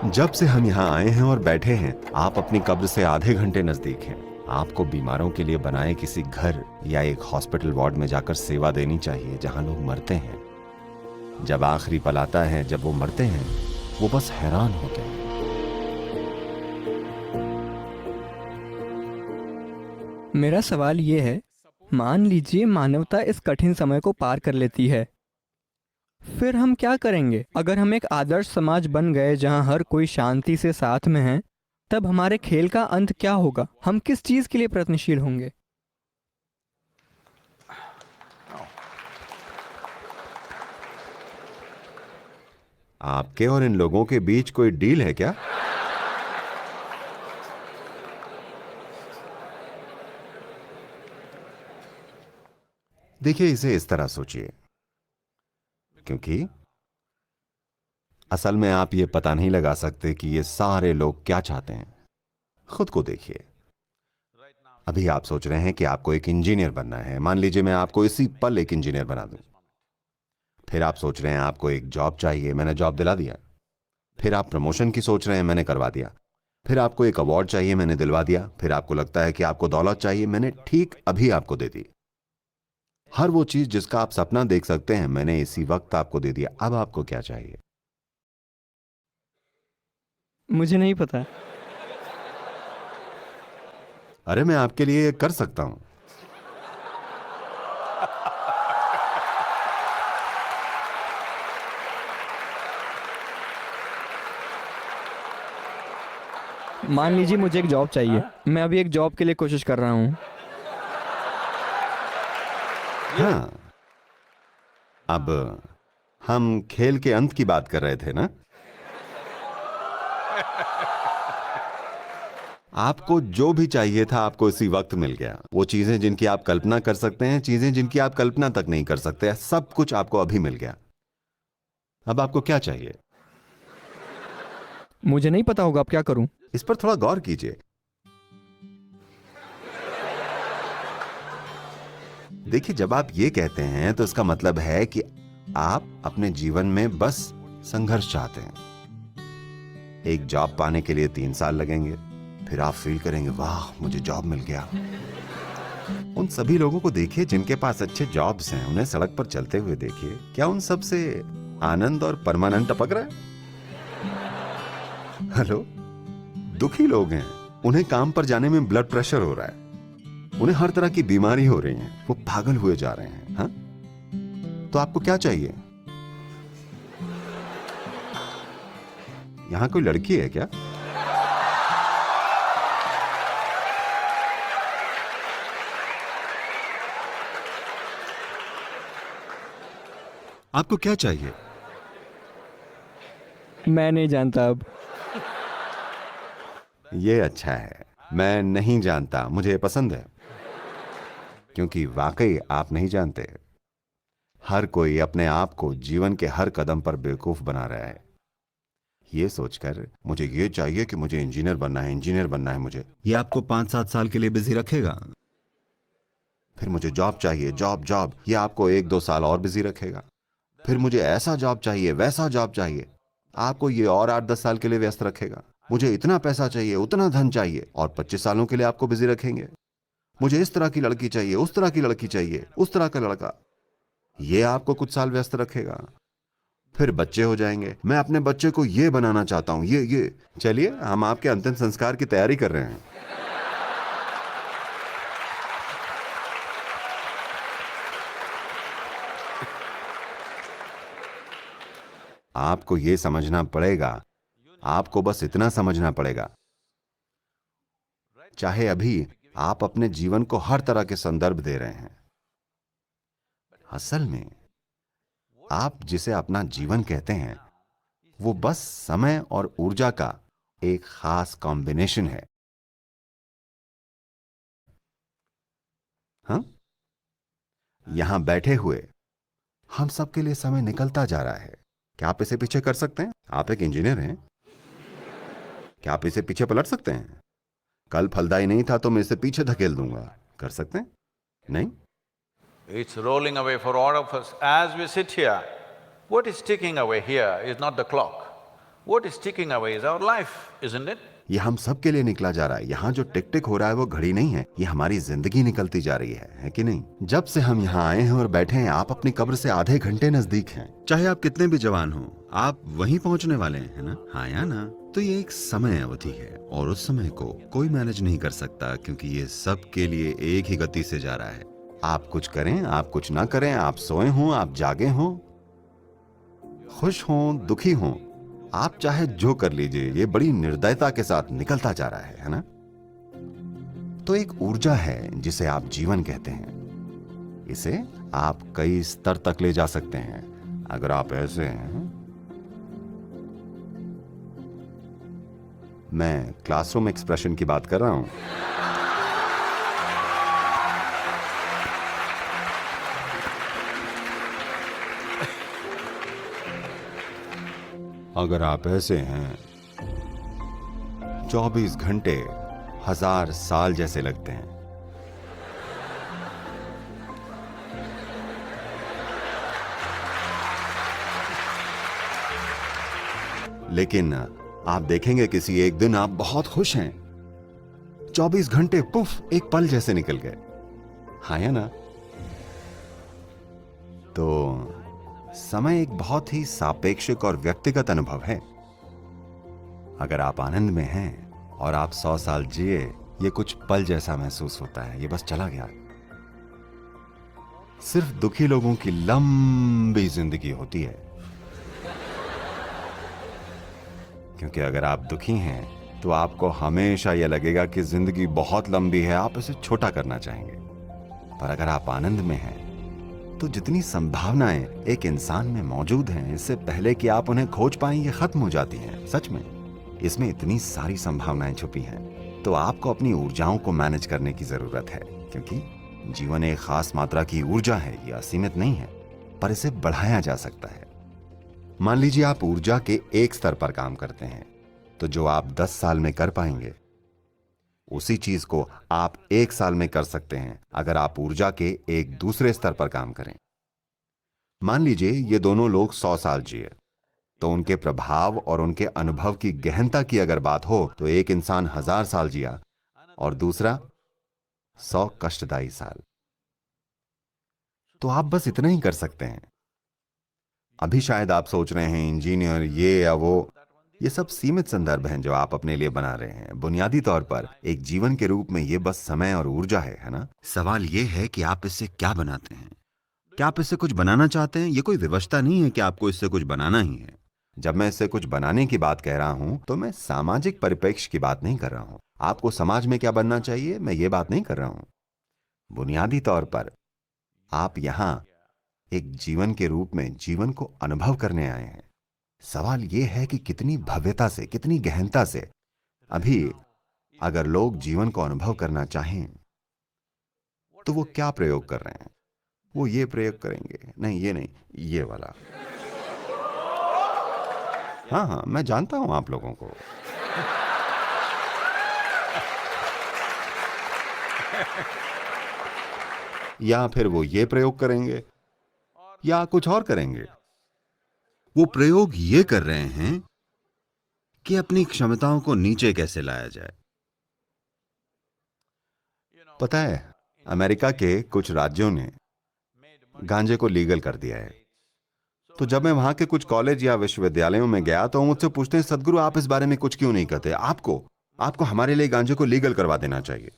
जब से हम यहाँ आए हैं और बैठे हैं, आप अपनी कब्र से आधे घंटे नजदीक हैं। आपको बीमारों के लिए बनाए किसी घर या एक हॉस्पिटल वार्ड में जाकर सेवा देनी चाहिए जहां लोग मरते हैं। जब आखिरी पल आता है, जब वो मरते हैं, वो बस हैरान होते हैं। मेरा सवाल ये है, मान लीजिए मानवता इस कठिन समय को पार कर लेती है, फिर हम क्या करेंगे? अगर हम एक आदर्श समाज बन गए जहां हर कोई शांति से साथ में है, तब हमारे खेल का अंत क्या होगा? हम किस चीज के लिए प्रयत्नशील होंगे? आपके और इन लोगों के बीच कोई डील है क्या? देखिए, इसे इस तरह सोचिए, क्योंकि असल में आप ये पता नहीं लगा सकते कि ये सारे लोग क्या चाहते हैं। खुद को देखिए। अभी आप सोच रहे हैं कि आपको एक इंजीनियर बनना है। मान लीजिए मैं आपको इसी पल एक इंजीनियर बना दूं। फिर आप सोच रहे हैं आपको एक जॉब चाहिए, मैंने जॉब दिला दिया। फिर आप प्रमोशन की सोच रहे हैं, मैंने करवा दिया। फिर आपको एक अवार्ड चाहिए, मैंने दिलवा दिया। फिर आपको लगता है कि आपको दौलत चाहिए, मैंने ठीक अभी आपको दे दी। हर वो चीज जिसका आप सपना देख सकते हैं, मैंने इसी वक्त आपको दे दिया। अब आपको क्या चाहिए? मुझे नहीं पता। अरे, मैं आपके लिए कर सकता हूं। मान लीजिए मुझे एक जॉब चाहिए। मैं अभी एक जॉब के लिए कोशिश कर रहा हूँ। हाँ, अब हम खेल के अंत की बात कर रहे थे ना? आपको जो भी चाहिए था आपको इसी वक्त मिल गया। वो चीजें जिनकी आप कल्पना कर सकते हैं, चीजें जिनकी आप कल्पना तक नहीं कर सकते, सब कुछ आपको अभी मिल गया। अब आपको क्या चाहिए? मुझे नहीं पता होगा, अब क्या करूँ? इस पर थोड़ा गौर कीजिए। देखिए, जब आप ये कहते हैं तो इसका मतलब है कि आप अपने जीवन में बस संघर्ष चाहते हैं। एक जॉब पाने के लिए 3 साल लगेंगे, फिर आप फील करेंगे वाह मुझे जॉब मिल गया। उन सभी लोगों को देखिए जिनके पास अच्छे जॉब्स हैं, उन्हें सड़क पर चलते हुए देखिए। क्या उन सब से आनंद और परमानंद टपक रहा है? हेलो, दुखी लोग हैं। उन्हें काम पर जाने में ब्लड प्रेशर हो रहा है, उन्हें हर तरह की बीमारी हो रही है, वो पागल हुए जा रहे हैं। हाँ, तो आपको क्या चाहिए? यहां कोई लड़की है क्या? आपको क्या चाहिए? मैं नहीं जानता अब। ये अच्छा है, मैं नहीं जानता, मुझे पसंद है, क्योंकि वाकई आप नहीं जानते। हर कोई अपने आप को जीवन के हर कदम पर बेवकूफ बना रहा है, ये सोचकर मुझे ये चाहिए कि मुझे इंजीनियर बनना है, इंजीनियर बनना है। मुझे ये आपको 5-7 साल के लिए बिजी रखेगा। फिर मुझे जॉब चाहिए, जॉब जॉब, ये आपको 1-2 साल और बिजी रखेगा। फिर मुझे ऐसा जॉब चाहिए, वैसा जॉब चाहिए, आपको ये और 8-10 साल के लिए व्यस्त रखेगा। मुझे इतना पैसा चाहिए, उतना धन चाहिए, और 25 सालों के लिए आपको बिजी रखेंगे। मुझे इस तरह की लड़की चाहिए, उस तरह की लड़की चाहिए, उस तरह का लड़का, ये आपको कुछ साल व्यस्त रखेगा। फिर बच्चे हो जाएंगे, मैं अपने बच्चे को ये बनाना चाहता हूं, ये। चलिए, हम आपके अंतिम संस्कार की तैयारी कर रहे हैं। आपको ये समझना पड़ेगा, आपको बस इतना समझना पड़ेगा, चाहे अभी आप अपने जीवन को हर तरह के संदर्भ दे रहे हैं, असल में आप जिसे अपना जीवन कहते हैं वो बस समय और ऊर्जा का एक खास कॉम्बिनेशन है। हाँ, यहां बैठे हुए हम सबके लिए समय निकलता जा रहा है। क्या आप इसे पीछे कर सकते हैं? आप एक इंजीनियर हैं, क्या आप इसे पीछे पलट सकते हैं? कल फलदाई नहीं था तो मैं इसे पीछे धकेल दूंगा, कर सकते हैं? नहीं। It's rolling away for all of us. As we sit here, what is ticking away here is not the clock. What is ticking away is our life, isn't it? ये हम सब के लिए निकला जा रहा है। यहाँ जो टिक टिक हो रहा है वो घड़ी नहीं है, ये हमारी जिंदगी निकलती जा रही है कि नहीं? जब से हम यहाँ आए हैं और बैठे हैं, आप अपनी कब्र से आधे घंटे नजदीक हैं। चाहे आप कितने भी जवान हो, आप वहीं पहुंचने वाले हैं, है ना? हाँ या ना? तो ये एक समय अवधि है और उस समय को कोई मैनेज नहीं कर सकता, क्योंकि ये सब के लिए एक ही गति से जा रहा है। आप कुछ करें, आप कुछ ना करें, आप सोए हों, आप जागे हों, खुश हों, दुखी हों, आप चाहे जो कर लीजिए, ये बड़ी निर्दयता के साथ निकलता जा रहा है ना? तो एक ऊर्जा है जिसे आप जीवन कहते हैं। इसे आप कई स्तर तक ले जा सकते हैं। अगर आप ऐसे हैं, मैं क्लासरूम एक्सप्रेशन की बात कर रहा हूं। अगर आप ऐसे हैं, 24 घंटे 1000 साल जैसे लगते हैं। लेकिन आप देखेंगे किसी एक दिन आप बहुत खुश हैं, 24 घंटे पुफ एक पल जैसे निकल गए। हाँ या ना? तो समय एक बहुत ही सापेक्षिक और व्यक्तिगत अनुभव है। अगर आप आनंद में हैं और आप 100 साल जिए, ये कुछ पल जैसा महसूस होता है, ये बस चला गया। सिर्फ दुखी लोगों की लंबी जिंदगी होती है, क्योंकि अगर आप दुखी हैं तो आपको हमेशा यह लगेगा कि जिंदगी बहुत लंबी है, आप इसे छोटा करना चाहेंगे। पर अगर आप आनंद में हैं तो जितनी संभावनाएं एक इंसान में मौजूद हैं, इससे पहले कि आप उन्हें खोज पाएं, ये खत्म हो जाती हैं। सच में इसमें इतनी सारी संभावनाएं छुपी हैं। तो आपको अपनी ऊर्जाओं को मैनेज करने की जरूरत है, क्योंकि जीवन एक खास मात्रा की ऊर्जा है, यह असीमित नहीं है, पर इसे बढ़ाया जा सकता है। मान लीजिए आप ऊर्जा के एक स्तर पर काम करते हैं, तो जो आप 10 साल में कर पाएंगे, उसी चीज को आप 1 साल में कर सकते हैं अगर आप ऊर्जा के एक दूसरे स्तर पर काम करें। मान लीजिए ये दोनों लोग 100 साल जिए, तो उनके प्रभाव और उनके अनुभव की गहनता की अगर बात हो, तो एक इंसान 1000 साल जिया और दूसरा 100 कष्टदायी साल। तो आप बस इतना ही कर सकते हैं। अभी शायद आप सोच रहे हैं इंजीनियर ये या वो, ये सब सीमित संदर्भ हैं जो आप अपने लिए बना रहे हैं। बुनियादी तौर पर एक जीवन के रूप में ये बस समय और ऊर्जा है ना? सवाल ये है कि आप इससे क्या बनाते हैं। क्या आप इससे कुछ बनाना चाहते हैं? ये कोई विवशता नहीं है कि आपको इससे कुछ बनाना ही है। जब मैं इससे कुछ बनाने की बात कह रहा हूं, तो मैं सामाजिक परिप्रेक्ष्य की बात नहीं कर रहा हूं। आपको समाज में क्या बनना चाहिए, मैं ये बात नहीं कर रहा हूं। बुनियादी तौर पर आप यहां एक जीवन के रूप में जीवन को अनुभव करने आए हैं। सवाल यह है कि कितनी भव्यता से, कितनी गहनता से। अभी अगर लोग जीवन को अनुभव करना चाहें, तो वो क्या प्रयोग कर रहे हैं? वो ये प्रयोग करेंगे, नहीं ये नहीं, ये वाला। हाँ हाँ, मैं जानता हूं आप लोगों को। या फिर वो ये प्रयोग करेंगे या कुछ और करेंगे। वो प्रयोग ये कर रहे हैं कि अपनी क्षमताओं को नीचे कैसे लाया जाए। पता है, अमेरिका के कुछ राज्यों ने गांजे को लीगल कर दिया है। तो जब मैं वहां के कुछ कॉलेज या विश्वविद्यालयों में गया, तो मुझसे पूछते हैं, सदगुरु आप इस बारे में कुछ क्यों नहीं कहते? आपको हमारे लिए गांजे को लीगल करवा देना चाहिए।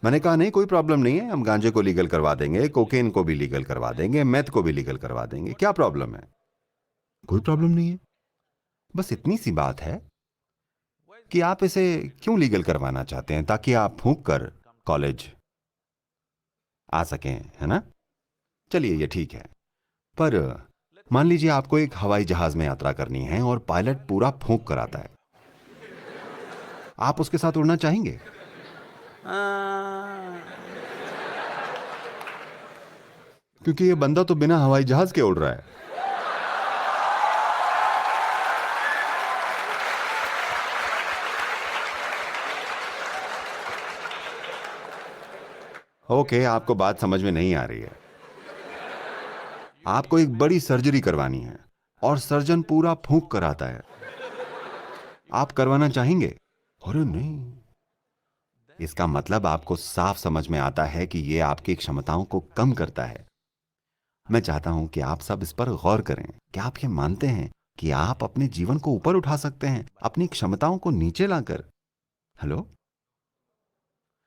मैंने कहा नहीं, कोई प्रॉब्लम नहीं है, हम गांजे को लीगल करवा देंगे, कोकेन को भी लीगल करवा देंगे, मेथ को भी लीगल करवा देंगे। क्या प्रॉब्लम है? कोई प्रॉब्लम नहीं है। बस इतनी सी बात है कि आप इसे क्यों लीगल करवाना चाहते हैं, ताकि आप फूंक कर कॉलेज आ सकें, है ना? चलिए ये ठीक है। पर मान लीजिए आपको एक हवाई जहाज में यात्रा करनी है और पायलट पूरा फूंक कर आता है, आप उसके साथ उड़ना चाहेंगे? क्योंकि ये बंदा तो बिना हवाई जहाज के उड़ रहा है। ओके, आपको बात समझ में नहीं आ रही है। आपको एक बड़ी सर्जरी करवानी है, और सर्जन पूरा फूंक कर आता है। आप करवाना चाहेंगे? अरे नहीं। इसका मतलब आपको साफ समझ में आता है कि यह आपकी क्षमताओं को कम करता है। मैं चाहता हूं कि आप सब इस पर गौर करें। क्या आप ये मानते हैं कि आप अपने जीवन को ऊपर उठा सकते हैं अपनी क्षमताओं को नीचे लाकर? हेलो?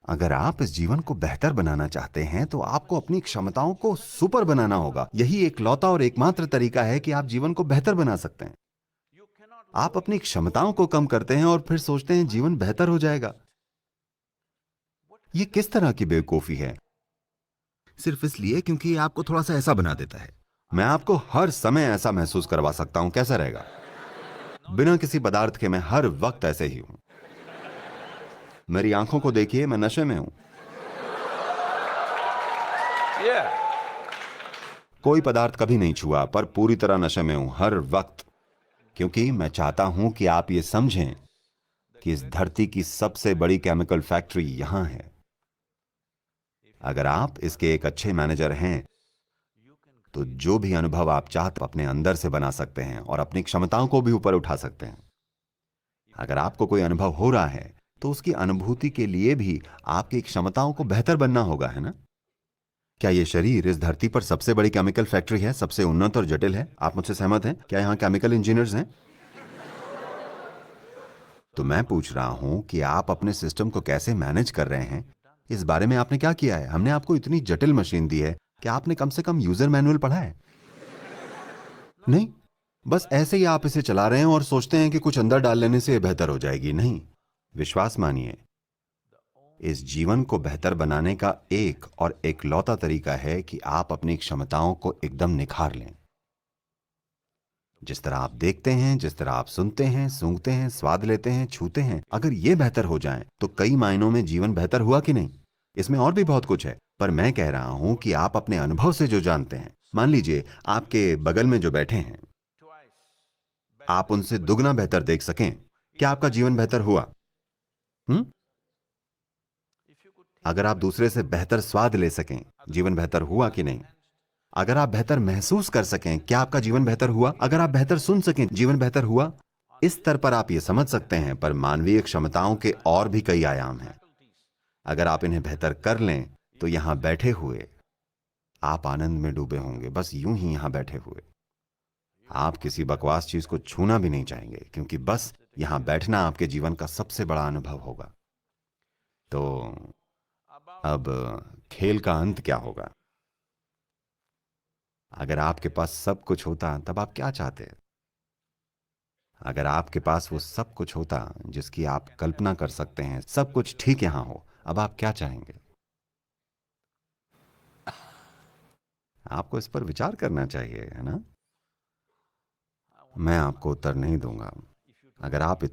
अगर आप इस जीवन को बेहतर बनाना चाहते हैं तो आपको अपनी क्षमताओं को सुपर बनाना होगा। यही एकलौता और एकमात्र तरीका है कि आप जीवन को बेहतर बना सकते हैं। आप अपनी क्षमताओं को कम करते हैं और फिर सोचते हैं जीवन बेहतर हो जाएगा। यह किस तरह की बेवकूफी है? सिर्फ इसलिए क्योंकि ये आपको थोड़ा सा ऐसा बना देता है। मैं आपको हर समय ऐसा महसूस करवा सकता हूं। कैसा रहेगा? बिना किसी पदार्थ के मैं हर वक्त ऐसे ही हूं। मेरी आंखों को देखिए, मैं नशे में हूं। Yeah. कोई पदार्थ कभी नहीं छुआ, पर पूरी तरह नशे में हूं हर वक्त। क्योंकि मैं चाहता हूं कि आप ये समझें कि इस धरती की सबसे बड़ी केमिकल फैक्ट्री यहां है। अगर आप इसके एक अच्छे मैनेजर हैं तो जो भी अनुभव आप चाहते अपने अंदर से बना सकते हैं और अपनी क्षमताओं को भी ऊपर उठा सकते हैं। अगर आपको कोई अनुभव हो रहा है तो उसकी अनुभूति के लिए भी आपकी क्षमताओं को बेहतर बनना होगा, है ना? क्या यह शरीर इस धरती पर सबसे बड़ी केमिकल फैक्ट्री है, सबसे उन्नत और जटिल है? आप मुझसे सहमत हैं? क्या यहां केमिकल इंजीनियर्स हैं? तो मैं पूछ रहा हूं कि आप अपने सिस्टम को कैसे मैनेज कर रहे हैं, इस बारे में आपने क्या किया है? हमने आपको इतनी जटिल मशीन दी है कि आपने कम से कम यूजर मैनुअल पढ़ा है? नहीं, बस ऐसे ही आप इसे चला रहे हैं और सोचते हैं कि कुछ अंदर डाल लेने से यह बेहतर हो जाएगी। नहीं, विश्वास मानिए, इस जीवन को बेहतर बनाने का एक और एकलौता तरीका है कि आप अपनी क्षमताओं को एकदम निखार लें। जिस तरह आप देखते हैं, जिस तरह आप सुनते हैं, सूंघते हैं, स्वाद लेते हैं, छूते हैं, अगर ये बेहतर हो जाए तो कई मायनों में जीवन बेहतर हुआ कि नहीं? इसमें और भी बहुत कुछ है, पर मैं कह रहा हूं कि आप अपने अनुभव से जो जानते हैं, मान लीजिए आपके बगल में जो बैठे हैं, आप उनसे दुगना बेहतर देख सकें, क्या आपका जीवन बेहतर हुआ? अगर आप दूसरे से बेहतर स्वाद ले सकें, जीवन बेहतर हुआ कि नहीं? अगर आप बेहतर महसूस कर सकें, क्या आपका जीवन बेहतर हुआ? अगर आप बेहतर सुन सकें, जीवन बेहतर हुआ? इस स्तर पर आप यह समझ सकते हैं, पर मानवीय क्षमताओं के और भी कई आयाम हैं। अगर आप इन्हें बेहतर कर लें तो यहां बैठे हुए आप आनंद में डूबे होंगे, बस यूं ही यहां बैठे हुए। आप किसी बकवास चीज को छूना भी नहीं चाहेंगे, क्योंकि बस यहां बैठना आपके जीवन का सबसे बड़ा अनुभव होगा। तो अब खेल का अंत क्या होगा? अगर आपके पास सब कुछ होता तब आप क्या चाहते? अगर आपके पास वो सब कुछ होता जिसकी आप कल्पना कर सकते हैं, सब कुछ ठीक यहां हो, अब आप क्या चाहेंगे? आपको इस पर विचार करना चाहिए, है ना? मैं आपको उत्तर नहीं दूंगा। अगर आप इतने